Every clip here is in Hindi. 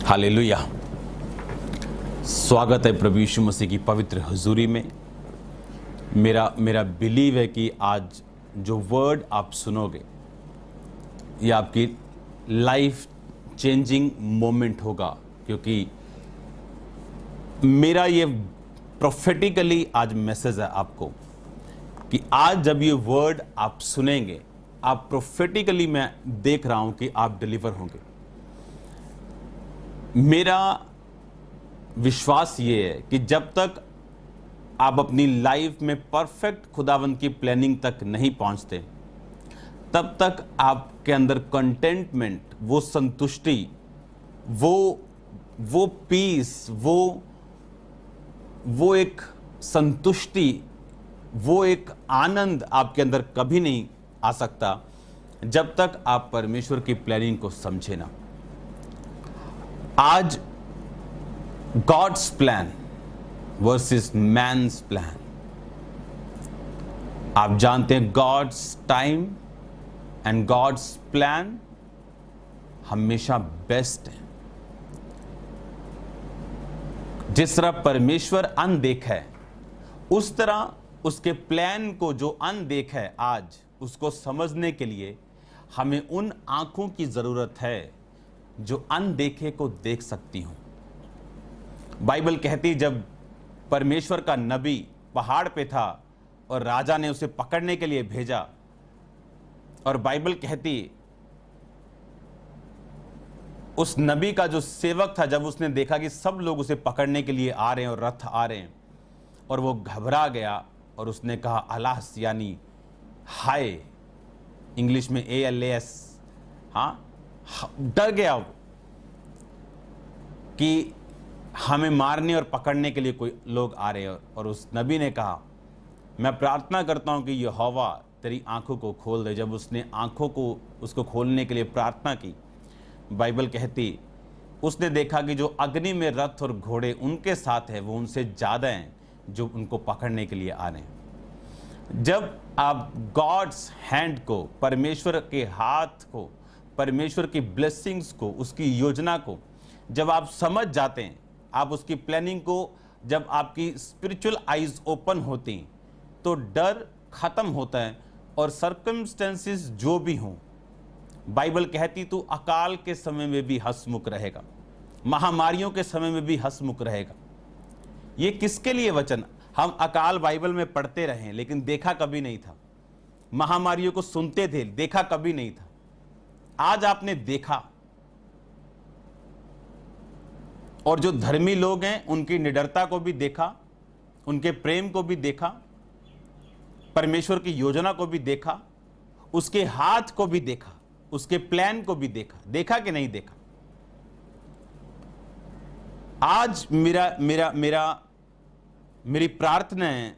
हालेलुया। स्वागत है प्रभु यीशु मसीह की पवित्र हुजूरी में। मेरा बिलीव है कि आज जो वर्ड आप सुनोगे ये आपकी लाइफ चेंजिंग मोमेंट होगा, क्योंकि मेरा ये प्रोफेटिकली आज मैसेज है आपको कि आज जब ये वर्ड आप सुनेंगे, आप प्रोफेटिकली मैं देख रहा हूं कि आप डिलीवर होंगे। मेरा विश्वास ये है कि जब तक आप अपनी लाइफ में परफेक्ट खुदावंद की प्लानिंग तक नहीं पहुंचते, तब तक आपके अंदर कंटेंटमेंट, वो संतुष्टि, वो पीस, वो एक संतुष्टि, वो एक आनंद आपके अंदर कभी नहीं आ सकता जब तक आप परमेश्वर की प्लानिंग को समझे ना। आज God's plan versus man's plan. आप जानते हैं God's time and God's plan हमेशा बेस्ट है। जिस तरह परमेश्वर अनदेखा है, उस तरह उसके प्लान को जो अनदेखा है, आज उसको समझने के लिए हमें उन आंखों की जरूरत है जो अनदेखे को देख सकती हूं। बाइबल कहती जब परमेश्वर का नबी पहाड़ पे था और राजा ने उसे पकड़ने के लिए भेजा, और बाइबल कहती उस नबी का जो सेवक था, जब उसने देखा कि सब लोग उसे पकड़ने के लिए आ रहे हैं और रथ आ रहे हैं, और वो घबरा गया और उसने कहा अलास, यानी हाय, इंग्लिश में ALAS, हाँ, डर गया कि हमें मारने और पकड़ने के लिए कोई लोग आ रहे हैं। और उस नबी ने कहा मैं प्रार्थना करता हूं कि यहोवा तेरी आंखों को खोल दे। जब उसने आंखों को उसको खोलने के लिए प्रार्थना की, बाइबल कहती उसने देखा कि जो अग्नि में रथ और घोड़े उनके साथ है, वो उनसे ज़्यादा हैं जो उनको पकड़ने के लिए आ रहे हैं। जब आप गॉड्स हैंड को, परमेश्वर के हाथ को, परमेश्वर की ब्लेसिंग्स को, उसकी योजना को जब आप समझ जाते हैं, आप उसकी प्लानिंग को, जब आपकी स्पिरिचुअल आईज ओपन होती हैं, तो डर खत्म होता है। और सर्कमस्टेंसेस जो भी हों, बाइबल कहती तू अकाल के समय में भी हंसमुख रहेगा, महामारियों के समय में भी हंसमुख रहेगा। ये किसके लिए वचन? हम अकाल बाइबल में पढ़ते रहे लेकिन देखा कभी नहीं था। महामारियों को सुनते थे, देखा कभी नहीं था। आज आपने देखा, और जो धर्मी लोग हैं उनकी निडरता को भी देखा, उनके प्रेम को भी देखा, परमेश्वर की योजना को भी देखा, उसके हाथ को भी देखा, उसके प्लान को भी देखा। देखा कि नहीं देखा? आज मेरी प्रार्थना है,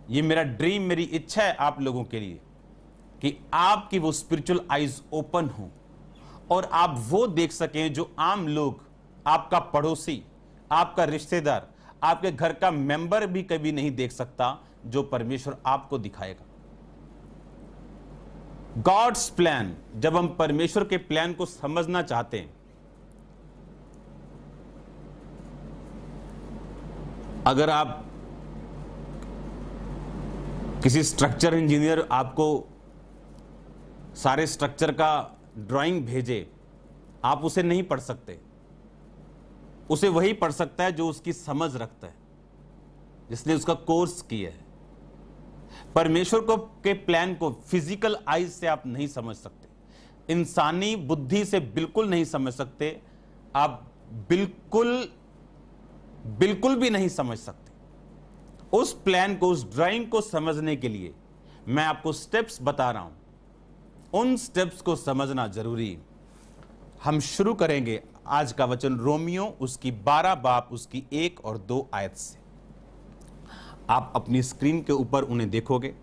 ये मेरा ड्रीम, मेरी इच्छा है आप लोगों के लिए कि आपकी वो स्पिरिचुअल आईज ओपन हो और आप वो देख सकें जो आम लोग, आपका पड़ोसी, आपका रिश्तेदार, आपके घर का मेंबर भी कभी नहीं देख सकता, जो परमेश्वर आपको दिखाएगा। गॉड्स प्लान, जब हम परमेश्वर के प्लान को समझना चाहते हैं, अगर आप किसी स्ट्रक्चर इंजीनियर आपको सारे स्ट्रक्चर का ड्राइंग भेजे, आप उसे नहीं पढ़ सकते। उसे वही पढ़ सकता है जो उसकी समझ रखता है, जिसने उसका कोर्स किया है। परमेश्वर को के प्लान को फिजिकल आईज से आप नहीं समझ सकते, इंसानी बुद्धि से बिल्कुल नहीं समझ सकते, आप बिल्कुल भी नहीं समझ सकते। उस प्लान को, उस ड्राइंग को समझने के लिए मैं आपको स्टेप्स बता रहा हूं। उन स्टेप्स को समझना जरूरी है। हम शुरू करेंगे आज का वचन रोमियो उसकी 12 बाब उसकी 1 और 2 आयत से। आप अपनी स्क्रीन के ऊपर उन्हें देखोगे।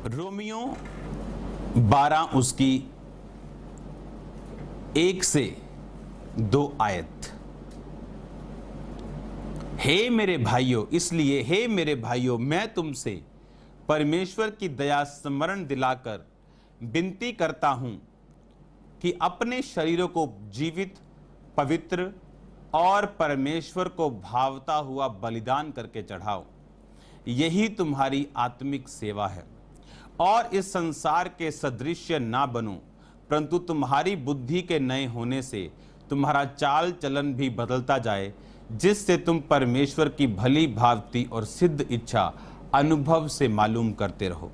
रोमियो 12 उसकी 1 से 2 आयत। हे मेरे भाइयों, इसलिए हे मेरे भाइयों, मैं तुमसे परमेश्वर की दया स्मरण दिलाकर विनती करता हूं कि अपने शरीरों को जीवित, पवित्र और परमेश्वर को भावता हुआ बलिदान करके चढ़ाओ। यही तुम्हारी आत्मिक सेवा है। और इस संसार के सदृश्य ना बनो, परंतु तुम्हारी बुद्धि के नए होने से तुम्हारा चाल चलन भी बदलता जाए, जिससे तुम परमेश्वर की भली भांति और सिद्ध इच्छा अनुभव से मालूम करते रहो।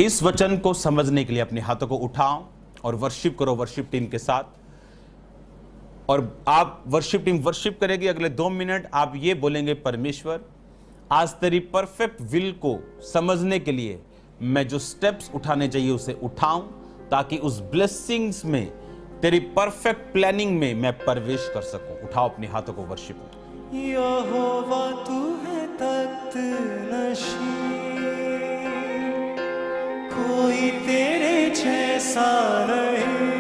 इस वचन को समझने के लिए अपने हाथों को उठाओ और वर्शिप करो वर्शिप टीम के साथ। और आप वर्शिप टीम वर्शिप करेगी। अगले 2 मिनट आप ये बोलेंगे, परमेश्वर आज तेरी परफेक्ट विल को समझने के लिए मैं जो स्टेप्स उठाने चाहिए उसे उठाऊं, ताकि उस ब्लेसिंग्स में, तेरी परफेक्ट प्लानिंग में मैं प्रवेश कर सकूं। उठाओ अपने हाथों को वर्शिप में। यहोवा तू है तख्त नशी, कोई तेरे जैसा नहीं।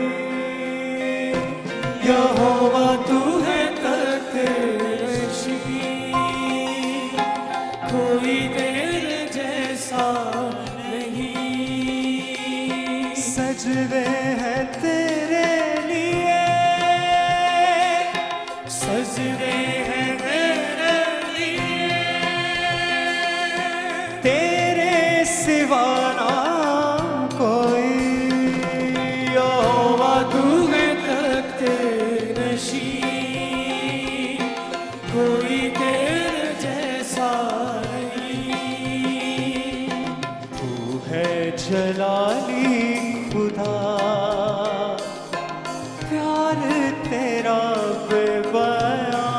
यहोवा तू है तख्त नशी, कोई तेरे जैसा नहीं। सजदे हैं तेरे लिए, सजदे हैं तेरे लिए, तेरे सिवा ना कोई। यहोवा तू है तख्त नशी, कोई तेरे जैसा नहीं। तू है जलाली खुदा, प्यार तेरा बेबयां।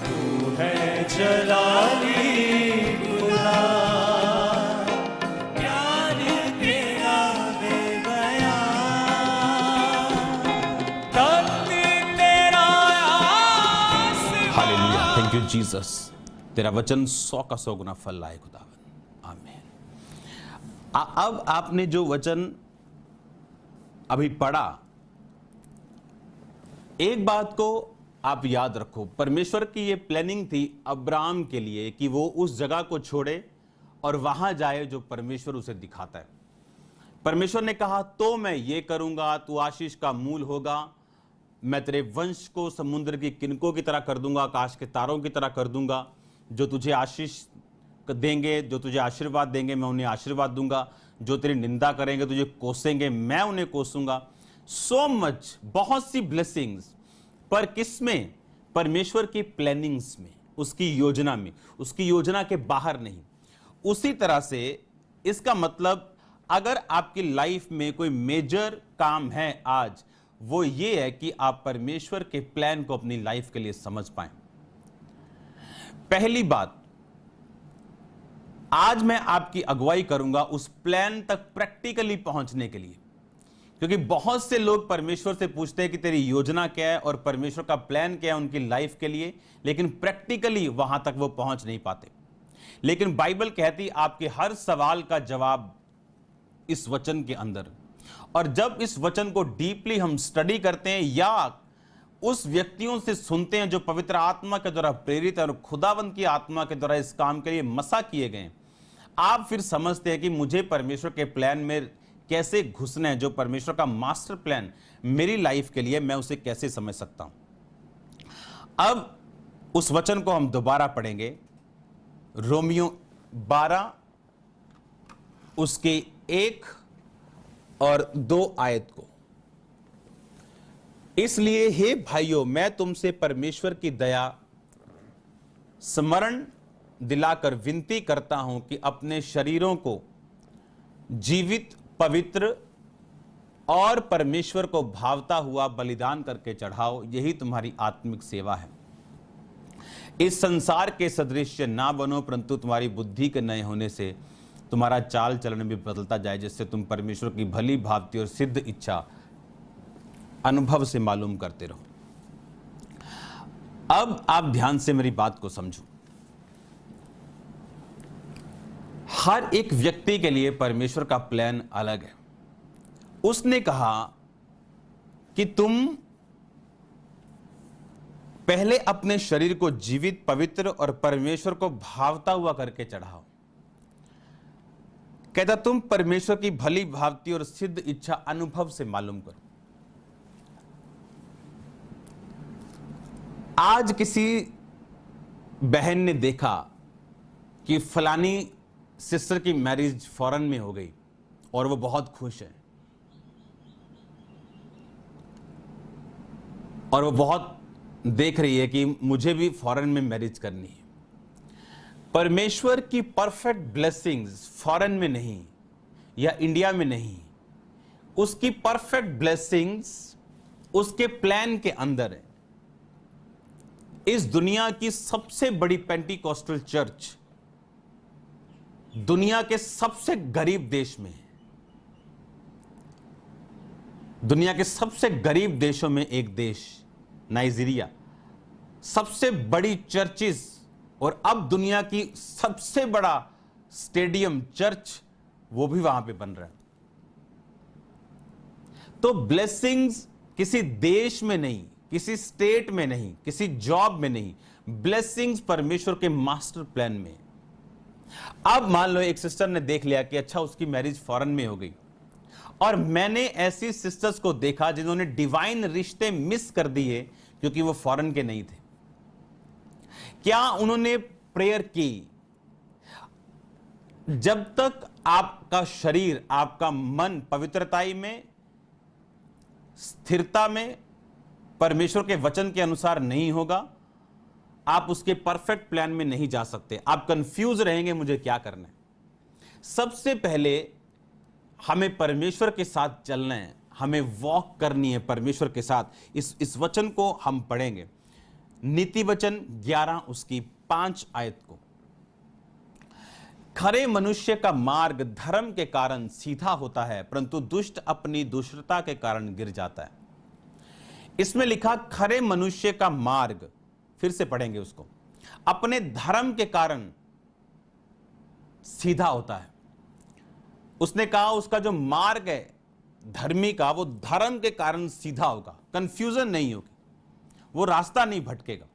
तू है जलाली खुदा, प्यार तेरा बेबयां। तख्त तेरा आसमां। Hallelujah, thank you Jesus. तेरा वचन 100 का 100 गुना फल लाए खुदावन। आमीन। अब आपने जो वचन अभी पढ़ा, एक बात को आप याद रखो, परमेश्वर की ये प्लानिंग थी अब्राहम के लिए कि वो उस जगह को छोड़े और वहां जाए जो परमेश्वर उसे दिखाता है। परमेश्वर ने कहा, तो मैं ये करूंगा, तू आशीष का मूल होगा, मैं तेरे वंश को समुद्र की किनकों की तरह कर दूंगा, आकाश के तारों की तरह कर दूंगा। जो तुझे आशीष देंगे, जो तुझे आशीर्वाद देंगे, मैं उन्हें आशीर्वाद दूंगा। जो तेरी निंदा करेंगे, तुझे कोसेंगे, मैं उन्हें कोसूंगा। सो मच, बहुत सी ब्लेसिंग्स, पर किसमें? परमेश्वर की प्लानिंग्स में, उसकी योजना में, उसकी योजना के बाहर नहीं। उसी तरह से इसका मतलब, अगर आपकी लाइफ में कोई मेजर काम है आज, वो ये है कि आप परमेश्वर के प्लान को अपनी लाइफ के लिए समझ पाएं। पहली बात, आज मैं आपकी अगुवाई करूंगा उस प्लान तक प्रैक्टिकली पहुंचने के लिए, क्योंकि बहुत से लोग परमेश्वर से पूछते हैं कि तेरी योजना क्या है और परमेश्वर का प्लान क्या है उनकी लाइफ के लिए, लेकिन प्रैक्टिकली वहां तक वो पहुंच नहीं पाते। लेकिन बाइबल कहती आपके हर सवाल का जवाब इस वचन के अंदर। और जब इस वचन को डीपली हम स्टडी करते हैं या उस व्यक्तियों से सुनते हैं जो पवित्र आत्मा के द्वारा प्रेरित है और खुदावंद की आत्मा के द्वारा इस काम के लिए मसा किए गए, आप फिर समझते हैं कि मुझे परमेश्वर के प्लान में कैसे घुसना है। जो परमेश्वर का मास्टर प्लान मेरी लाइफ के लिए, मैं उसे कैसे समझ सकता हूं। अब उस वचन को हम दोबारा पढ़ेंगे, रोमियो 12 उसके 1 और 2 आयत को। इसलिए हे भाइयों, मैं तुमसे परमेश्वर की दया स्मरण दिलाकर विनती करता हूं कि अपने शरीरों को जीवित, पवित्र और परमेश्वर को भावता हुआ बलिदान करके चढ़ाओ। यही तुम्हारी आत्मिक सेवा है। इस संसार के सदृश्य ना बनो, परंतु तुम्हारी बुद्धि के नए होने से तुम्हारा चाल चलन भी बदलता जाए, जिससे तुम परमेश्वर की भली भांति और सिद्ध इच्छा अनुभव से मालूम करते रहो। अब आप ध्यान से मेरी बात को समझो। हर एक व्यक्ति के लिए परमेश्वर का प्लान अलग है। उसने कहा कि तुम पहले अपने शरीर को जीवित, पवित्र और परमेश्वर को भावता हुआ करके चढ़ाओ। कहता तुम परमेश्वर की भली भावती और सिद्ध इच्छा अनुभव से मालूम करो। आज किसी बहन ने देखा कि फलानी सिस्टर की मैरिज फॉरेन में हो गई और वो बहुत खुश है और वो बहुत देख रही है कि मुझे भी फॉरेन में मैरिज करनी है। परमेश्वर की परफेक्ट ब्लेसिंग्स फॉरेन में नहीं या इंडिया में नहीं, उसकी परफेक्ट ब्लेसिंग्स उसके प्लान के अंदर है। इस दुनिया की सबसे बड़ी पेंटिकॉस्टल चर्च दुनिया के सबसे गरीब देश में है। दुनिया के सबसे गरीब देशों में एक देश नाइजीरिया, सबसे बड़ी चर्चिस और अब दुनिया की सबसे बड़ा स्टेडियम चर्च वो भी वहां पे बन रहा है। तो ब्लेसिंग्स किसी देश में नहीं, किसी स्टेट में नहीं, किसी जॉब में नहीं, ब्लेसिंग्स परमेश्वर के मास्टर प्लान में। अब मान लो एक सिस्टर ने देख लिया कि अच्छा उसकी मैरिज फॉरेन में हो गई, और मैंने ऐसी सिस्टर्स को देखा जिन्होंने डिवाइन रिश्ते मिस कर दिए क्योंकि वो फॉरेन के नहीं थे। क्या उन्होंने प्रेयर की? जब तक आपका शरीर, आपका मन पवित्रताई में, स्थिरता में, परमेश्वर के वचन के अनुसार नहीं होगा, आप उसके परफेक्ट प्लान में नहीं जा सकते। आप कंफ्यूज रहेंगे मुझे क्या करना है। सबसे पहले हमें परमेश्वर के साथ चलना है, हमें वॉक करनी है परमेश्वर के साथ। इस वचन को हम पढ़ेंगे, नीति वचन 11 उसकी 5 आयत को। खरे मनुष्य का मार्ग धर्म के कारण सीधा होता है, परंतु दुष्ट अपनी दुष्टता के कारण गिर जाता है। इसमें लिखा खरे मनुष्य का मार्ग, फिर से पढ़ेंगे उसको, अपने धर्म के कारण सीधा होता है। उसने कहा उसका जो मार्ग है धर्मी का, वो धर्म के कारण सीधा होगा, कंफ्यूजन नहीं होगी, वो रास्ता नहीं भटकेगा।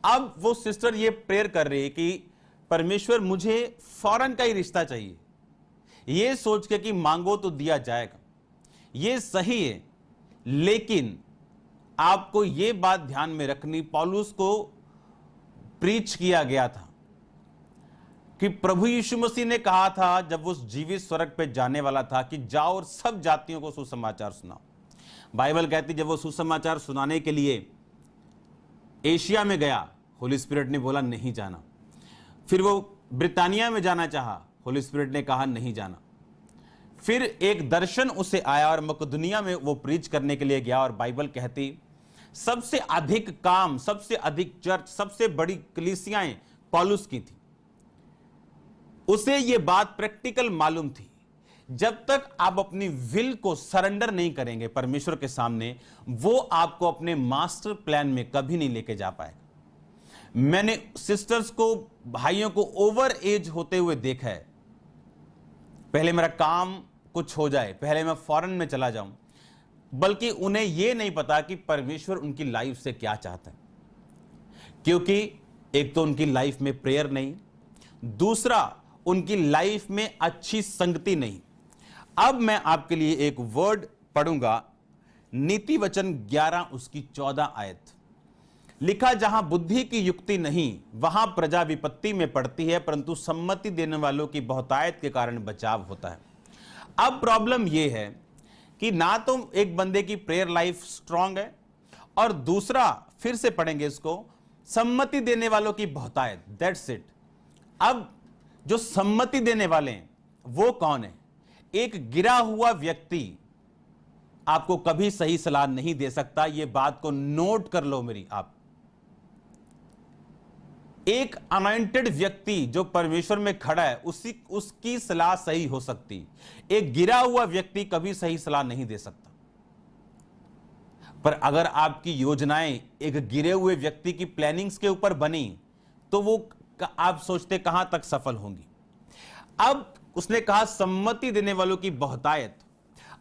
अब वो सिस्टर ये प्रेयर कर रही है कि परमेश्वर मुझे फौरन का ही रिश्ता चाहिए, ये सोच के कि मांगो तो दिया जाएगा। ये सही है, लेकिन आपको ये बात ध्यान में रखनी, पौलुस को प्रीच किया गया था कि प्रभु यीशु मसीह ने कहा था जब वो जीवित स्वर्ग पे जाने वाला था कि जाओ और सब जातियों को सुसमाचार सुनाओ। बाइबल कहती जब वो सुसमाचार सुनाने के लिए एशिया में गया, होली स्पिरिट ने बोला नहीं जाना। फिर वो ब्रिटानिया में जाना चाहा, होली स्पिरिट ने कहा नहीं जाना। फिर एक दर्शन उसे आया और मकदुनिया में वो प्रीच करने के लिए गया, और बाइबल कहती सबसे अधिक काम, सबसे अधिक चर्च, सबसे बड़ी कलीसियाएं पौलुस की थी। उसे ये बात प्रैक्टिकल मालूम थी, जब तक आप अपनी विल को सरेंडर नहीं करेंगे परमेश्वर के सामने, वो आपको अपने मास्टर प्लान में कभी नहीं लेके जा पाएगा। मैंने सिस्टर्स को, भाइयों को ओवर एज होते हुए देखा है, पहले मेरा काम कुछ हो जाए, पहले मैं फॉरेन में चला जाऊं, बल्कि उन्हें यह नहीं पता कि परमेश्वर उनकी लाइफ से क्या चाहता है। क्योंकि एक तो उनकी लाइफ में प्रेयर नहीं, दूसरा उनकी लाइफ में अच्छी संगति नहीं। अब मैं आपके लिए एक वर्ड पढ़ूंगा, नीति वचन 11 उसकी 14 आयत। लिखा जहां बुद्धि की युक्ति नहीं वहां प्रजा विपत्ति में पड़ती है, परंतु सम्मति देने वालों की बहुतायत के कारण बचाव होता है। अब प्रॉब्लम यह है कि ना तो एक बंदे की प्रेयर लाइफ स्ट्रांग है, और दूसरा, फिर से पढ़ेंगे इसको, सम्मति देने वालों की बहुतायत, दैट्स इट। अब जो सम्मति देने वाले हैं वो कौन है? एक गिरा हुआ व्यक्ति आपको कभी सही सलाह नहीं दे सकता। ये बात को नोट कर लो मेरी आप। एक अनॉइंटेड व्यक्ति जो परमेश्वर में खड़ा है, उसकी सलाह सही हो सकती। एक गिरा हुआ व्यक्ति कभी सही सलाह नहीं दे सकता। पर अगर आपकी योजनाएं एक गिरे हुए व्यक्ति की प्लानिंग्स के ऊपर बनी, तो वो आप सोचते कहां तक सफल होंगी। अब उसने कहा सम्मति देने वालों की बहुतायत।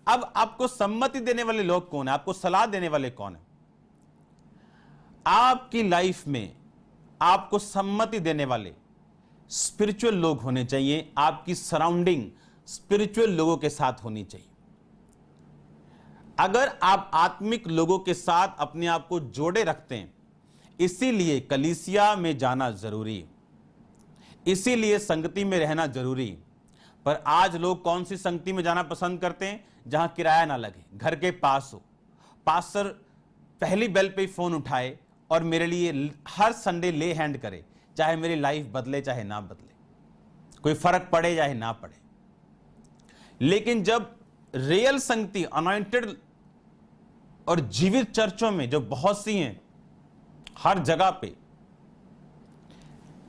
अब आपको सम्मति देने वाले लोग कौन है? आपको सलाह देने वाले कौन है? आपकी लाइफ में आपको सम्मति देने वाले स्पिरिचुअल लोग होने चाहिए, आपकी सराउंडिंग स्पिरिचुअल लोगों के साथ होनी चाहिए। अगर आप आत्मिक लोगों के साथ अपने आप को जोड़े रखते हैं, इसीलिए कलीसिया में जाना जरूरी, इसीलिए संगति में रहना जरूरी। पर आज लोग कौन सी संगति में जाना पसंद करते हैं? जहां किराया ना लगे, घर के पास हो, पास्टर पहली बेल पे ही फोन उठाए और मेरे लिए हर संडे ले हैंड करे, चाहे मेरी लाइफ बदले चाहे ना बदले, कोई फर्क पड़े चाहे ना पड़े। लेकिन जब रियल संगति, अनॉइंटेड और जीवित चर्चों में जो बहुत सी हैं हर जगह पे,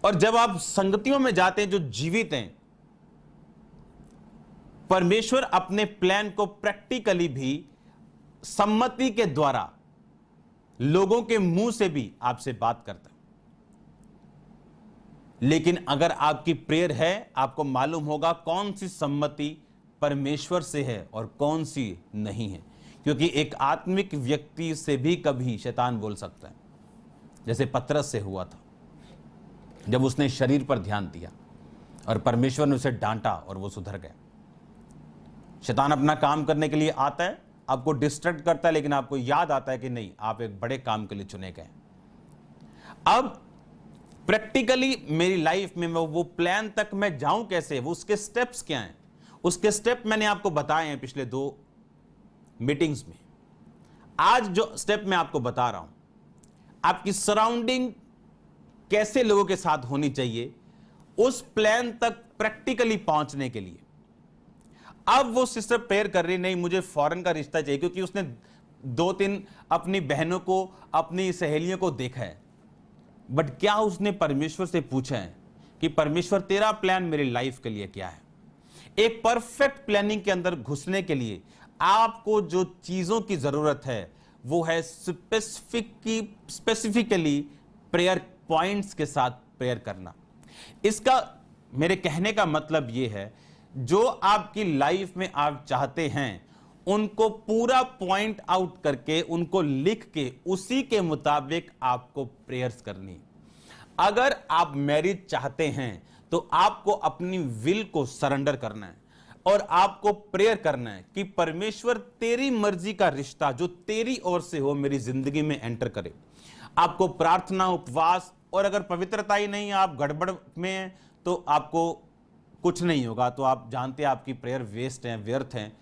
और जब आप संगतियों में जाते हैं जो जीवित हैं, परमेश्वर अपने प्लान को प्रैक्टिकली भी सम्मति के द्वारा लोगों के मुंह से भी आपसे बात करता है। लेकिन अगर आपकी प्रेयर है, आपको मालूम होगा कौन सी सम्मति परमेश्वर से है और कौन सी नहीं है, क्योंकि एक आत्मिक व्यक्ति से भी कभी शैतान बोल सकता है, जैसे पतरस से हुआ था जब उसने शरीर पर ध्यान दिया और परमेश्वर ने उसे डांटा और वो सुधर गया। शैतान अपना काम करने के लिए आता है, आपको डिस्ट्रैक्ट करता है, लेकिन आपको याद आता है कि नहीं, आप एक बड़े काम के लिए चुने गए। अब प्रैक्टिकली मेरी लाइफ में वो प्लान तक मैं जाऊं कैसे, वो उसके स्टेप्स क्या हैं, उसके स्टेप मैंने आपको बताए हैं पिछले 2 मीटिंग्स में। आज जो स्टेप मैं आपको बता रहा हूं, आपकी सराउंडिंग कैसे लोगों के साथ होनी चाहिए, उस प्लान तक प्रैक्टिकली पहुंचने के लिए। अब वो सिस्टर प्रेयर कर रही, नहीं मुझे फॉरेन का रिश्ता चाहिए, क्योंकि उसने 2-3 अपनी बहनों को, अपनी सहेलियों को देखा है। बट क्या उसने परमेश्वर से पूछा है कि परमेश्वर तेरा प्लान मेरी लाइफ के लिए क्या है? एक परफेक्ट प्लानिंग के अंदर घुसने के लिए आपको जो चीजों की जरूरत है वो है स्पेसिफिकली प्रेयर पॉइंट्स के साथ प्रेयर करना। इसका मेरे कहने का मतलब यह है, जो आपकी लाइफ में आप चाहते हैं उनको पूरा पॉइंट आउट करके, उनको लिख के, उसी के मुताबिक आपको प्रेयर्स करनी। अगर आप मैरिज चाहते हैं तो आपको अपनी विल को सरेंडर करना है और आपको प्रेयर करना है कि परमेश्वर तेरी मर्जी का रिश्ता जो तेरी ओर से हो मेरी जिंदगी में एंटर करे। आपको प्रार्थना, उपवास, और अगर पवित्रता ही नहीं, आप गड़बड़ में हैं, तो आपको कुछ नहीं होगा। तो आप जानते हैं आपकी प्रेयर वेस्ट है, व्यर्थ है,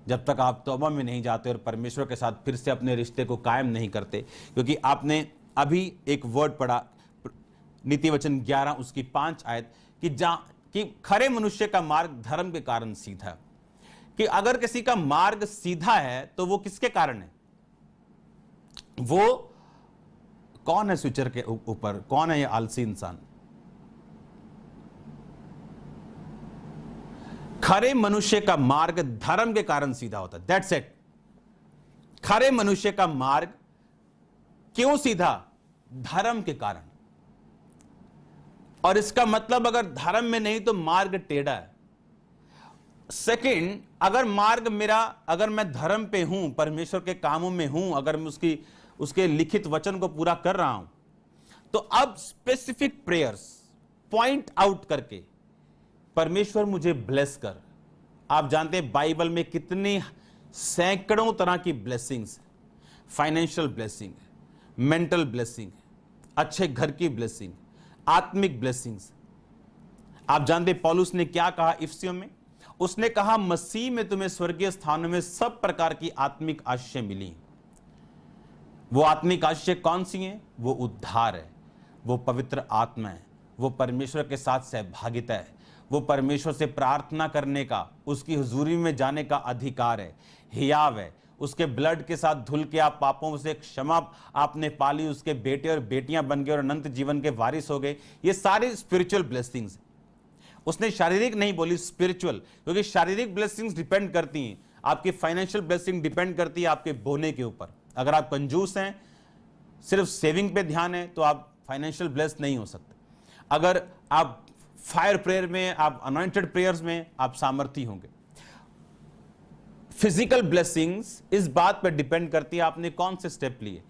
जब तक आप तौबा में नहीं जाते और परमेश्वर के साथ फिर से अपने रिश्ते को कायम नहीं करते। क्योंकि आपने अभी एक वर्ड पढ़ा, नीति वचन 11 उसकी 5 आयत, कि खरे मनुष्य का मार्ग धर्म के कारण सीधा है। कि अगर किसी का मार्ग सीधा है तो वो किसके कारण है? वो कौन है स्विचर के ऊपर? कौन है ये आलसी इंसान? खरे मनुष्य का मार्ग धर्म के कारण सीधा होता है। That's it. खरे मनुष्य का मार्ग क्यों सीधा? धर्म के कारण। और इसका मतलब अगर धर्म में नहीं तो मार्ग टेढ़ा है। सेकंड, अगर मार्ग मेरा, अगर मैं धर्म पे हूं, परमेश्वर के कामों में हूं, अगर मैं उसके लिखित वचन को पूरा कर रहा हूं, तो अब स्पेसिफिक प्रेयर्स पॉइंट आउट करके परमेश्वर मुझे ब्लेस कर। आप जानते हैं बाइबल में कितनी सैकड़ों तरह की blessings, financial blessing, mental blessing, अच्छे घर की ब्लेसिंग, आत्मिक ब्लेसिंग्स। आप जानते पौलुस ने क्या कहा इफिसियों में? उसने कहा मसीह में तुम्हें स्वर्गीय स्थानों में सब प्रकार की आत्मिक आशीषें मिली। वो आत्मिक आशीषें कौन सी हैं? वो उद्धार है, वो पवित्र आत्मा है, वो परमेश्वर के साथ सहभागिता है, वो परमेश्वर से प्रार्थना करने का, उसकी हुजूरी में जाने का अधिकार है, हियाव है, उसके ब्लड के साथ धुल के आप पापों से क्षमा आपने पाली, उसके बेटे और बेटियां बन गए और अनंत जीवन के वारिस हो गए। ये सारी स्पिरिचुअल ब्लेसिंग्स। उसने शारीरिक नहीं बोली, स्पिरिचुअल, क्योंकि शारीरिक ब्लेसिंग्स डिपेंड करती हैं, आपकी फाइनेंशियल ब्लेसिंग डिपेंड करती है आपके बोने के ऊपर। अगर आप कंजूस हैं, सिर्फ सेविंग पे ध्यान है, तो आप फाइनेंशियल ब्लेस नहीं हो सकते। अगर आप फायर प्रेयर में, आप अनॉइंटेड प्रेयर्स में, आप सामर्थी होंगे। फिजिकल ब्लेसिंग्स इस बात पर डिपेंड करती है आपने कौन से स्टेप लिए।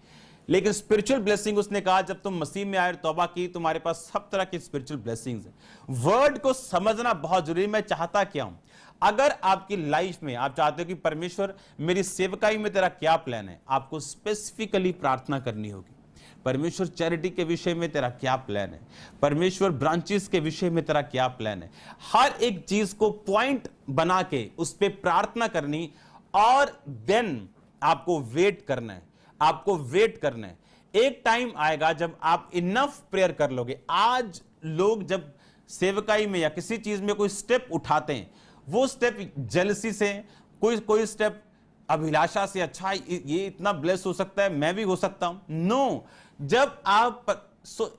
लेकिन स्पिरिचुअल ब्लेसिंग उसने कहा जब तुम मसीह में आए और तौबा की, तुम्हारे पास सब तरह की स्पिरिचुअल ब्लेसिंग्स हैं। वर्ड को समझना बहुत जरूरी। मैं चाहता क्या हूं? अगर आपकी लाइफ में आप चाहते हो कि परमेश्वर मेरी सेवकाई में तेरा क्या प्लान है, आपको स्पेसिफिकली प्रार्थना करनी होगी। परमेश्वर चैरिटी के विषय में तेरा क्या प्लान है, परमेश्वर ब्रांचेस के विषय में तेरा क्या प्लान है। हर एक चीज को पॉइंट बना के उस पर प्रार्थना करनी, और देन आपको वेट करना है, आपको वेट करना है। एक टाइम आएगा जब आप इनफ प्रेयर कर लोगे। आज लोग जब सेवकाई में या किसी चीज में कोई स्टेप उठाते हैं, वो स्टेप जेलसी से, कोई स्टेप अभिलाषा से, अच्छा ये इतना ब्लेस हो सकता है, मैं भी हो सकता हूं। नो, जब आप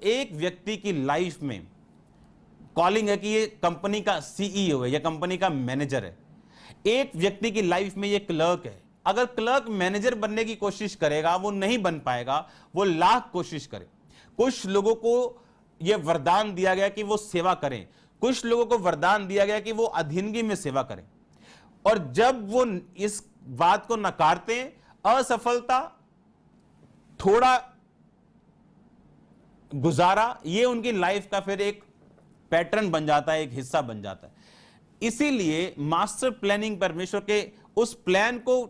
एक व्यक्ति की लाइफ में कॉलिंग है कि ये कंपनी का सीईओ है या कंपनी का मैनेजर है, एक व्यक्ति की लाइफ में ये क्लर्क है। अगर क्लर्क मैनेजर बनने की कोशिश करेगा, वो नहीं बन पाएगा, वो लाख कोशिश करे। कुछ लोगों को यह वरदान दिया गया कि वो सेवा करें, कुछ लोगों को वरदान दिया गया कि वो अधीनगी में सेवा करें, और जब वो इस बात को नकारते हैं, असफलता, थोड़ा गुजारा, ये उनकी लाइफ का फिर एक पैटर्न बन जाता है, एक हिस्सा बन जाता है। इसीलिए मास्टर प्लानिंग, परमेश्वर के उस प्लान को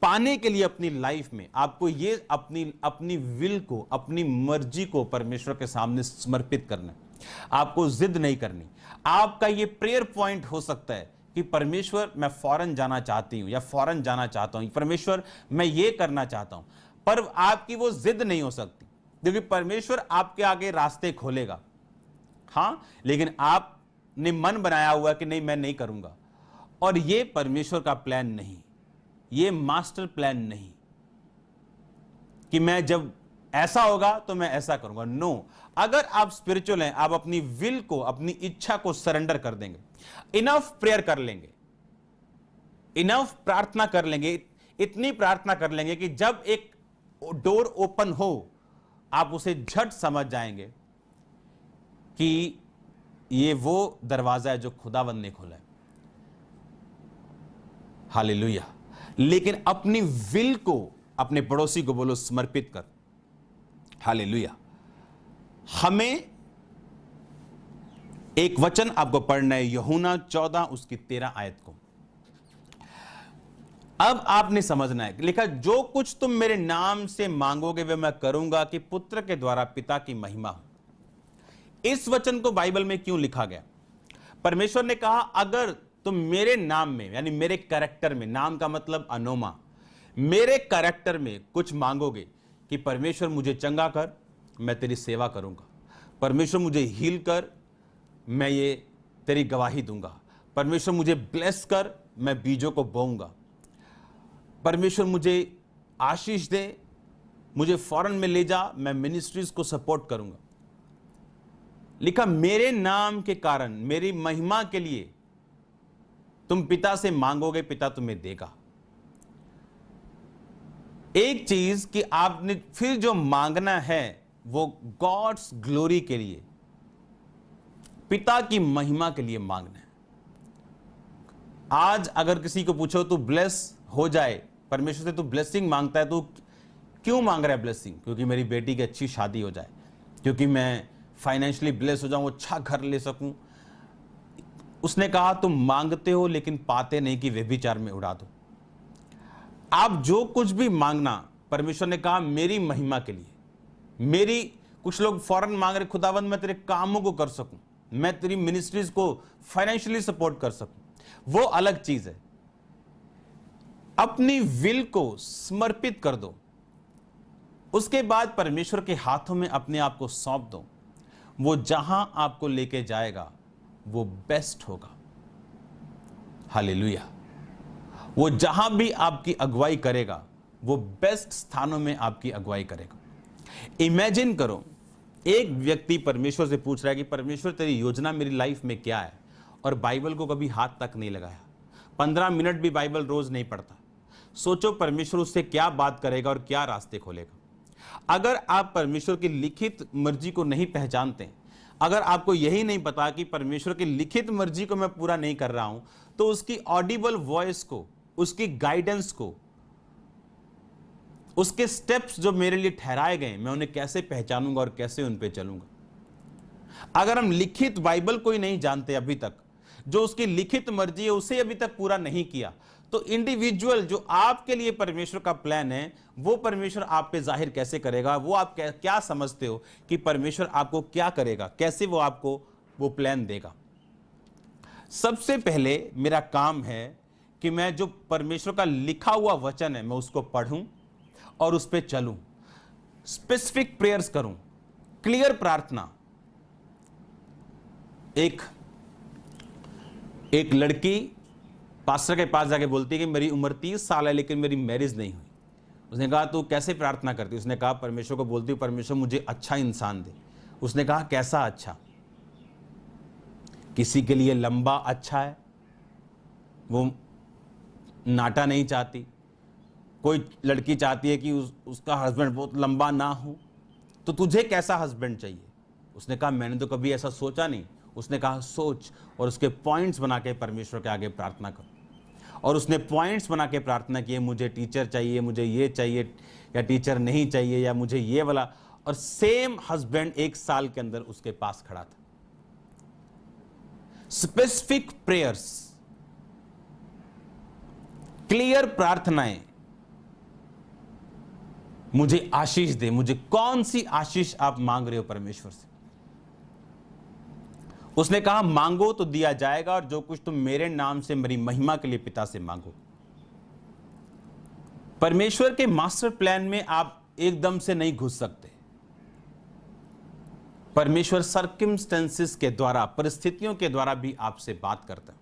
पाने के लिए अपनी लाइफ में आपको ये अपनी विल को, अपनी मर्जी को परमेश्वर के सामने समर्पित करना है। आपको जिद नहीं करनी। आपका ये प्रेयर पॉइंट हो सकता है कि परमेश्वर मैं फॉरेन जाना चाहती हूं या फॉरेन जाना चाहता हूं, परमेश्वर मैं ये करना चाहता हूं, पर आपकी वो जिद नहीं हो सकती, क्योंकि परमेश्वर आपके आगे रास्ते खोलेगा। हां, लेकिन आपने मन बनाया हुआ कि नहीं, मैं नहीं करूंगा, और ये परमेश्वर का प्लान नहीं, ये मास्टर प्लान नहीं कि मैं जब ऐसा होगा तो मैं ऐसा करूंगा। नो, अगर आप स्पिरिचुअल हैं, आप अपनी विल को, अपनी इच्छा को सरेंडर कर देंगे, इनफ प्रेयर कर लेंगे, इनफ प्रार्थना कर लेंगे, इतनी प्रार्थना कर लेंगे कि जब एक डोर ओपन हो, आप उसे झट समझ जाएंगे कि ये वो दरवाजा है जो खुदावंद ने खोला है। हालेलुया। लेकिन अपनी विल को अपने पड़ोसी को बोलो समर्पित कर। हालेलुया। हमें एक वचन आपको पढ़ना है, यूहन्ना 14 उसकी 13 आयत को। अब आपने समझना है, लिखा जो कुछ तुम मेरे नाम से मांगोगे वे मैं करूंगा, कि पुत्र के द्वारा पिता की महिमा हो। इस वचन को बाइबल में क्यों लिखा गया? परमेश्वर ने कहा अगर तुम मेरे नाम में, यानी मेरे कैरेक्टर में, नाम का मतलब अनोमा, मेरे कैरेक्टर में कुछ मांगोगे कि परमेश्वर मुझे चंगा कर, मैं तेरी सेवा करूंगा, परमेश्वर मुझे हील कर, मैं ये तेरी गवाही दूंगा, परमेश्वर मुझे ब्लेस कर, मैं बीजों को बोऊंगा, परमेश्वर मुझे आशीष दे, मुझे फॉरेन में ले जा, मैं मिनिस्ट्रीज को सपोर्ट करूंगा। लिखा मेरे नाम के कारण, मेरी महिमा के लिए तुम पिता से मांगोगे, पिता तुम्हें देगा। एक चीज कि आपने फिर जो मांगना है वो गॉड्स ग्लोरी के लिए, पिता की महिमा के लिए मांगना है। आज अगर किसी को पूछो तू ब्लेस हो जाए, परमेश्वर से तू ब्लेसिंग मांगता है, तो क्यों मांग रहा है ब्लेसिंग? क्योंकि मेरी बेटी की अच्छी शादी हो जाए, क्योंकि मैं फाइनेंशियली ब्लेस हो जाऊं, अच्छा घर ले सकूं। उसने कहा तुम मांगते हो लेकिन पाते नहीं कि व्यभिचार में उड़ा दो। आप जो कुछ भी मांगना, परमेश्वर ने कहा मेरी महिमा के लिए, मेरी, कुछ लोग फॉरेन मांग रहे, खुदावंद मैं तेरे कामों को कर सकूं, मैं तेरी मिनिस्ट्रीज को फाइनेंशियली सपोर्ट कर सकूं, वो अलग चीज है। अपनी विल को समर्पित कर दो, उसके बाद परमेश्वर के हाथों में अपने आप को सौंप दो। वो जहां आपको लेके जाएगा वो बेस्ट होगा। हालेलुया। वो जहां भी आपकी अगुवाई करेगा वो बेस्ट स्थानों में आपकी अगुवाई करेगा। इमेजिन करो, एक व्यक्ति परमेश्वर से पूछ रहा है कि परमेश्वर तेरी योजना मेरी लाइफ में क्या है, और बाइबल को कभी हाथ तक नहीं लगाया, 15 मिनट भी बाइबल रोज नहीं पढ़ता। सोचो परमेश्वर उससे क्या बात करेगा और क्या रास्ते खोलेगा। अगर आप परमेश्वर की लिखित मर्जी को नहीं पहचानते, अगर आपको यही नहीं पता कि परमेश्वर की लिखित मर्जी को मैं पूरा नहीं कर रहा हूं, तो उसकी ऑडिबल वॉइस को, उसकी गाइडेंस को, उसके स्टेप्स जो मेरे लिए ठहराए गए, मैं उन्हें कैसे पहचानूंगा और कैसे उन पे चलूंगा। अगर हम लिखित बाइबल को ही नहीं जानते अभी तक, जो उसकी लिखित मर्जी है उसे अभी तक पूरा नहीं किया, तो इंडिविजुअल जो आपके लिए परमेश्वर का प्लान है वो परमेश्वर आप पे जाहिर कैसे करेगा? वो आप क्या समझते हो कि परमेश्वर आपको क्या करेगा, कैसे वो आपको वो प्लान देगा? सबसे पहले मेरा काम है कि मैं जो परमेश्वर का लिखा हुआ वचन है मैं उसको पढूं और उस पर चलूं, स्पेसिफिक प्रेयर्स करूं, क्लियर प्रार्थना। एक लड़की पास्टर के पास जाके बोलती है कि मेरी उम्र 30 साल है लेकिन मेरी मैरिज नहीं हुई। उसने कहा तू कैसे प्रार्थना करती? उसने कहा परमेश्वर को बोलती हूँ परमेश्वर मुझे अच्छा इंसान दे। उसने कहा कैसा अच्छा? किसी के लिए लंबा अच्छा है, वो नाटा नहीं चाहती। कोई लड़की चाहती है कि उसका हस्बैंड बहुत लंबा ना हो। तो तुझे कैसा हस्बैंड चाहिए? उसने कहा मैंने तो कभी ऐसा सोचा नहीं। उसने कहा सोच और उसके पॉइंट्स बना के परमेश्वर के आगे प्रार्थना करो। और उसने पॉइंट्स बना के प्रार्थना की, मुझे टीचर चाहिए, मुझे ये चाहिए, या टीचर नहीं चाहिए, या मुझे ये वाला। और सेम हस्बैंड 1 साल के अंदर उसके पास खड़ा था। स्पेसिफिक प्रेयर्स, क्लियर प्रार्थनाएं, मुझे आशीष दे। मुझे कौन सी आशीष आप मांग रहे हो परमेश्वर से? उसने कहा मांगो तो दिया जाएगा और जो कुछ तुम मेरे नाम से मेरी महिमा के लिए पिता से मांगो। परमेश्वर के मास्टर प्लान में आप एकदम से नहीं घुस सकते। परमेश्वर सर्कमस्टेंसेस के द्वारा, परिस्थितियों के द्वारा भी आपसे बात करता है।